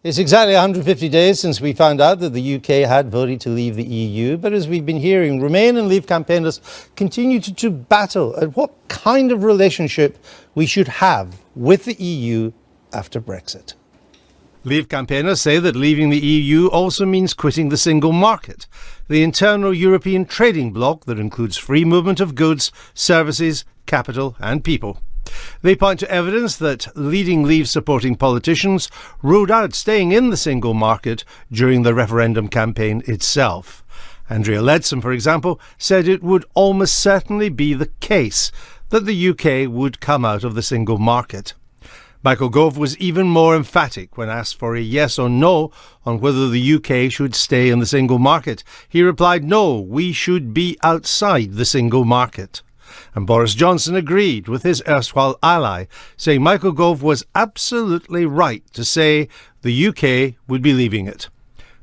It's exactly 150 days since we found out that the UK had voted to leave the EU, but as we've been hearing, Remain and Leave campaigners continue to battle at what kind of relationship we should have with the EU after Brexit. Leave campaigners say that leaving the EU also means quitting the single market, the internal European trading bloc that includes free movement of goods, services, capital and people. They point to evidence that leading Leave-supporting politicians ruled out staying in the single market during the referendum campaign itself. Andrea Leadsom, for example, said it would almost certainly be the case that the UK would come out of the single market. Michael Gove was even more emphatic when asked for a yes or no on whether the UK should stay in the single market. He replied, "No, we should be outside the single market." And Boris Johnson agreed with his erstwhile ally, saying Michael Gove was absolutely right to say the UK would be leaving it.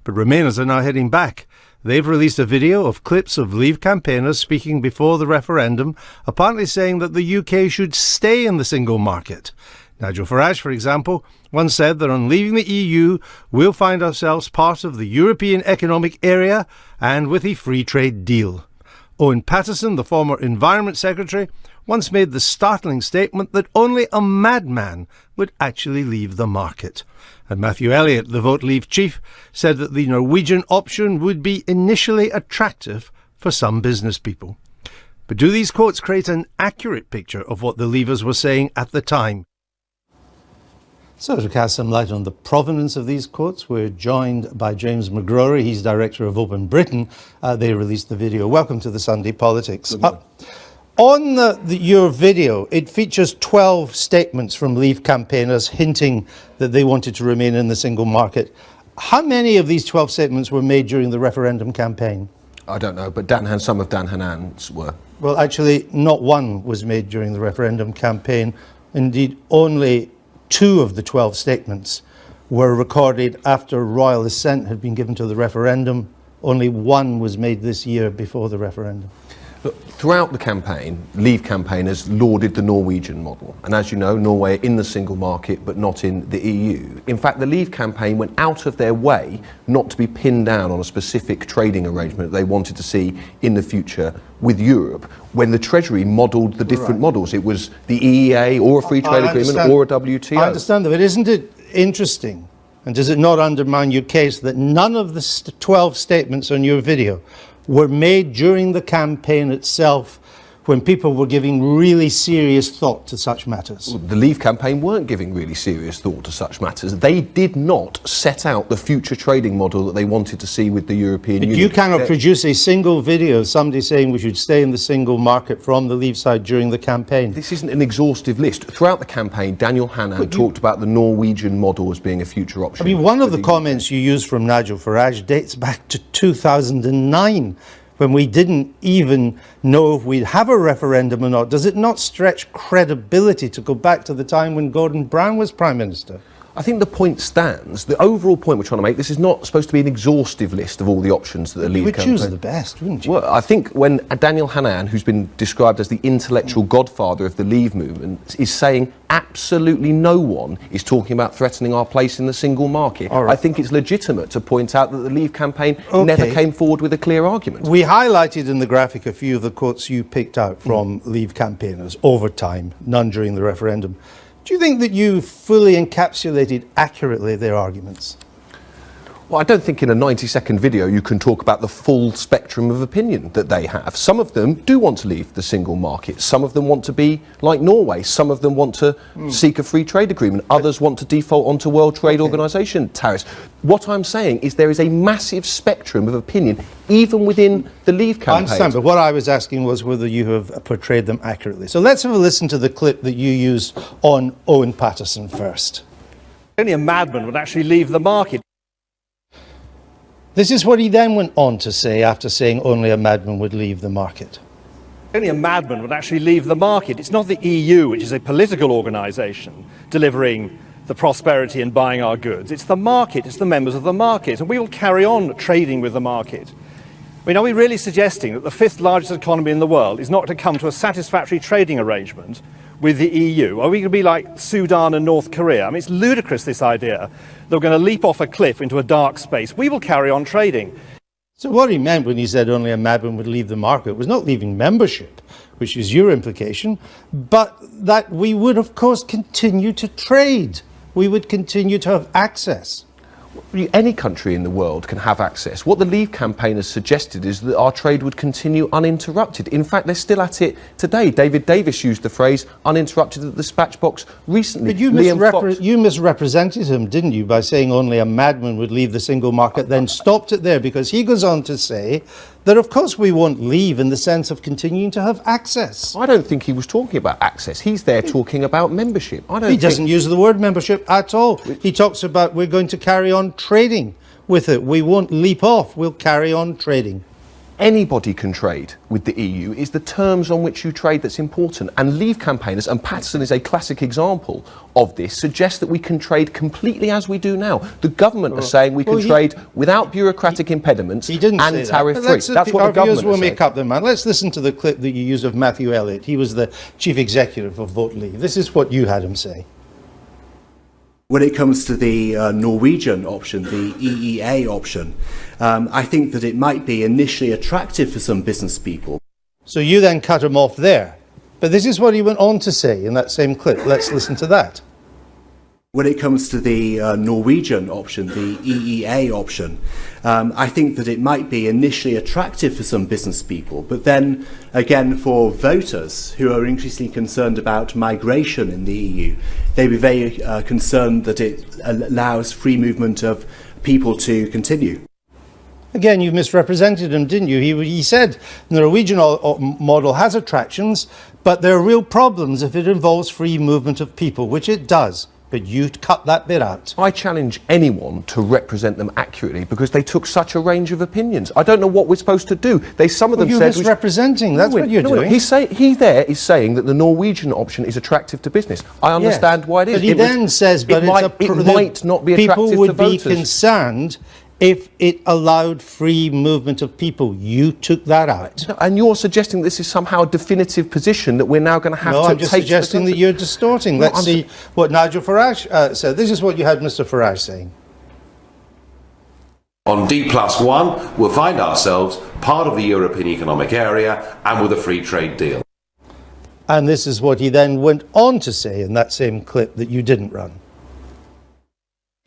But Remainers are now heading back. They've released a video of clips of Leave campaigners speaking before the referendum, apparently saying that the UK should stay in the single market. Nigel Farage, for example, once said that on leaving the EU, we'll find ourselves part of the European Economic Area and with a free trade deal. Owen Paterson, the former Environment Secretary, once made the startling statement that only a madman would actually leave the market. And Matthew Elliott, the Vote Leave chief, said that the Norwegian option would be initially attractive for some business people. But do these quotes create an accurate picture of what the Leavers were saying at the time? So to cast some light on the provenance of these quotes, we're joined by James McGrory. He's director of Open Britain. They released the video. Welcome to the Sunday Politics. On your video, it features 12 statements from Leave campaigners hinting that they wanted to remain in the single market. How many of these 12 statements were made during the referendum campaign? I don't know, but some of Dan Hanan's were. Well, actually, not one was made during the referendum campaign. Indeed, only 2 of the 12 statements were recorded after royal assent had been given to the referendum. Only 1 was made this year before the referendum. Look, throughout the campaign, Leave campaigners lauded the Norwegian model. And as you know, Norway are in the single market, but not in the EU. In fact, the Leave campaign went out of their way not to be pinned down on a specific trading arrangement they wanted to see in the future with Europe. When the Treasury modelled the different models, it was the EEA or a free trade agreement or a WTO. I understand that, but isn't it interesting, and does it not undermine your case, that none of the 12 statements on your video were made during the campaign itself when people were giving really serious thought to such matters? Well, the Leave campaign weren't giving really serious thought to such matters. They did not set out the future trading model that they wanted to see with the European Union. You cannot produce a single video of somebody saying we should stay in the single market from the Leave side during the campaign. This isn't an exhaustive list. Throughout the campaign, Daniel Hannan talked about the Norwegian model as being a future option. I mean, one of the comments you used from Nigel Farage dates back to 2009. When we didn't even know if we'd have a referendum or not. Does it not stretch credibility to go back to the time when Gordon Brown was Prime Minister? I think the point stands. The overall point we're trying to make, this is not supposed to be an exhaustive list of all the options that the Leave campaign... You would choose the best, wouldn't you? Well, I think when Daniel Hannan, who's been described as the intellectual godfather of the Leave movement, is saying absolutely no one is talking about threatening our place in the single market, I think it's legitimate to point out that the Leave campaign never came forward with a clear argument. We highlighted in the graphic a few of the quotes you picked out from Leave campaigners over time, none during the referendum. Do you think that you fully encapsulated accurately their arguments? Well, I don't think in a 90-second video you can talk about the full spectrum of opinion that they have. Some of them do want to leave the single market. Some of them want to be like Norway. Some of them want to seek a free trade agreement. Others want to default onto World Trade Organization tariffs. What I'm saying is there is a massive spectrum of opinion, even within the Leave campaign. I understand, but what I was asking was whether you have portrayed them accurately. So let's have a listen to the clip that you used on Owen Paterson first. Only a madman would actually leave the market. This is what he then went on to say after saying only a madman would leave the market. Only a madman would actually leave the market. It's not the EU, which is a political organisation, delivering the prosperity and buying our goods. It's the market, it's the members of the market, and we will carry on trading with the market. I mean, are we really suggesting that the 5th largest economy in the world is not to come to a satisfactory trading arrangement with the EU? Are we going to be like Sudan and North Korea? I mean, it's ludicrous, this idea that we're going to leap off a cliff into a dark space. We will carry on trading. So what he meant when he said only a madman would leave the market was not leaving membership, which is your implication, but that we would, of course, continue to trade. We would continue to have access. Any country in the world can have access. What the Leave campaign has suggested is that our trade would continue uninterrupted. In fact, they're still at it today. David Davis used the phrase uninterrupted at the dispatch box recently. But you misrepresented him, didn't you, by saying only a madman would leave the single market, then stopped it there, because he goes on to say that, of course, we won't leave in the sense of continuing to have access. I don't think he was talking about access. He's there talking about membership. He doesn't use the word membership at all. He talks about we're going to carry on trading with it. We won't leap off. We'll carry on trading. Anybody can trade with the EU. It's the terms on which you trade that's important. And Leave campaigners, and Patterson is a classic example of this, suggest that we can trade completely as we do now. The government are saying we can trade without bureaucratic impediments and tariff-free. That's what the government will make up their mind. Let's listen to the clip that you used of Matthew Elliott. He was the chief executive of Vote Leave. This is what you had him say. When it comes to the Norwegian option, the EEA option, I think that it might be initially attractive for some business people. So you then cut him off there. But this is what he went on to say in that same clip. Let's listen to that. When it comes to the Norwegian option, the EEA option, I think that it might be initially attractive for some business people, but then again for voters who are increasingly concerned about migration in the EU, they'd be very concerned that it allows free movement of people to continue. Again, you misrepresented him, didn't you? He said the Norwegian model has attractions, but there are real problems if it involves free movement of people, which it does. But you cut that bit out. I challenge anyone to represent them accurately because they took such a range of opinions. I don't know what we're supposed to do. Some of them you're said misrepresenting. That's what you're doing. He there is saying that the Norwegian option is attractive to business. I understand why it is. But he then says, but it might not be attractive to voters. People would be concerned if it allowed free movement of people. You took that out. And you're suggesting this is somehow a definitive position that we're now going to have to take. No, I'm just suggesting that you're distorting. Let's see what Nigel Farage said. This is what you had Mr. Farage saying. On D+1, we'll find ourselves part of the European Economic Area and with a free trade deal. And this is what he then went on to say in that same clip that you didn't run.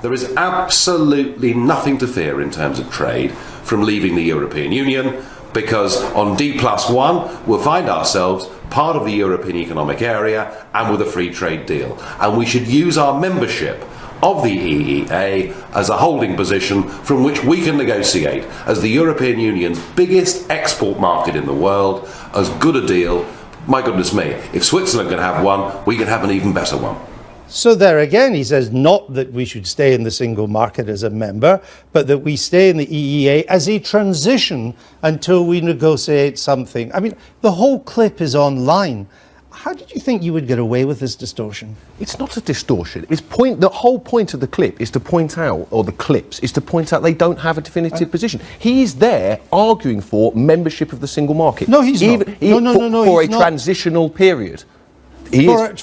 There is absolutely nothing to fear in terms of trade from leaving the European Union, because on D+1 we'll find ourselves part of the European Economic Area and with a free trade deal. And we should use our membership of the EEA as a holding position from which we can negotiate as the European Union's biggest export market in the world as good a deal. My goodness me, if Switzerland can have one, we can have an even better one. So there again, he says not that we should stay in the single market as a member, but that we stay in the EEA as a transition until we negotiate something. I mean, the whole clip is online. How did you think you would get away with this distortion? It's not a distortion. The whole point of the clip is to point out, or the clips, is to point out they don't have a definitive position. He's there arguing for membership of the single market. No, he's not. No, for he's a transitional period.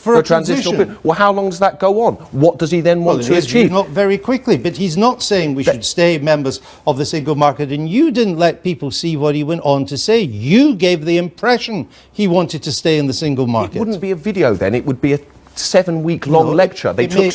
For a transitional period. Well, how long does that go on? What does he then want to achieve? Not very quickly, but he's not saying we should stay members of the single market, and you didn't let people see what he went on to say. You gave the impression he wanted to stay in the single market. It wouldn't be a video then, it would be a 7-week-long lecture. They took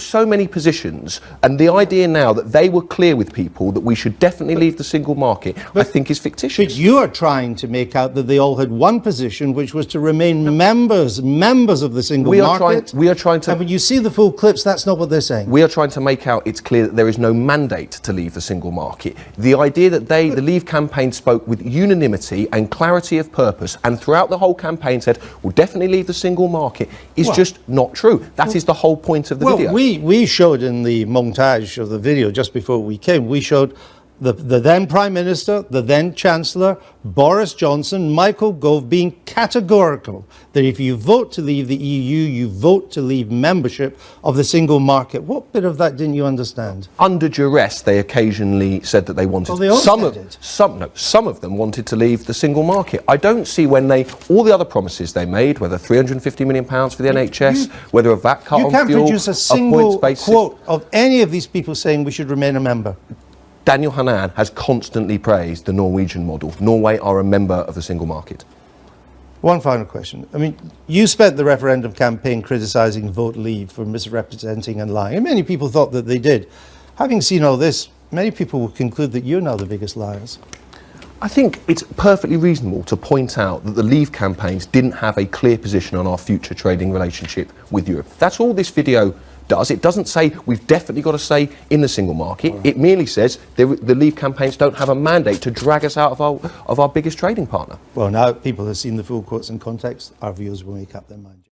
so many positions, and the idea now that they were clear with people that we should definitely leave the single market, I think is fictitious. But you are trying to make out that they all had one position, which was to remain members of the single market. We are trying to. And when you see the full clips, that's not what they're saying. We are trying to make out it's clear that there is no mandate to leave the single market. The idea that the Leave campaign spoke with unanimity and clarity of purpose, and throughout the whole campaign said, we'll definitely leave the single market, is just not true. That is the whole point of the video. We showed in the montage of the video just before we came, we showed the then Prime Minister, the then Chancellor, Boris Johnson, Michael Gove, being categorical that if you vote to leave the EU, you vote to leave membership of the single market. What bit of that didn't you understand? Under duress, they occasionally said that they wanted. Well, they all said it. Some of them wanted to leave the single market. I don't see when all the other promises they made, whether £350 million for the NHS, whether a VAT cut on fuel, you can't produce a single points-based quote of any of these people saying we should remain a member. Daniel Hannan has constantly praised the Norwegian model. Norway are a member of the single market. One final question. I mean, you spent the referendum campaign criticising Vote Leave for misrepresenting and lying, and many people thought that they did. Having seen all this, many people will conclude that you're now the biggest liars. I think it's perfectly reasonable to point out that the Leave campaigns didn't have a clear position on our future trading relationship with Europe. That's all this video does. It doesn't say we've definitely got to stay in the single market. Right. It merely says the Leave campaigns don't have a mandate to drag us out of our biggest trading partner. Well, now people have seen the full quotes and context. Our viewers will make up their mind.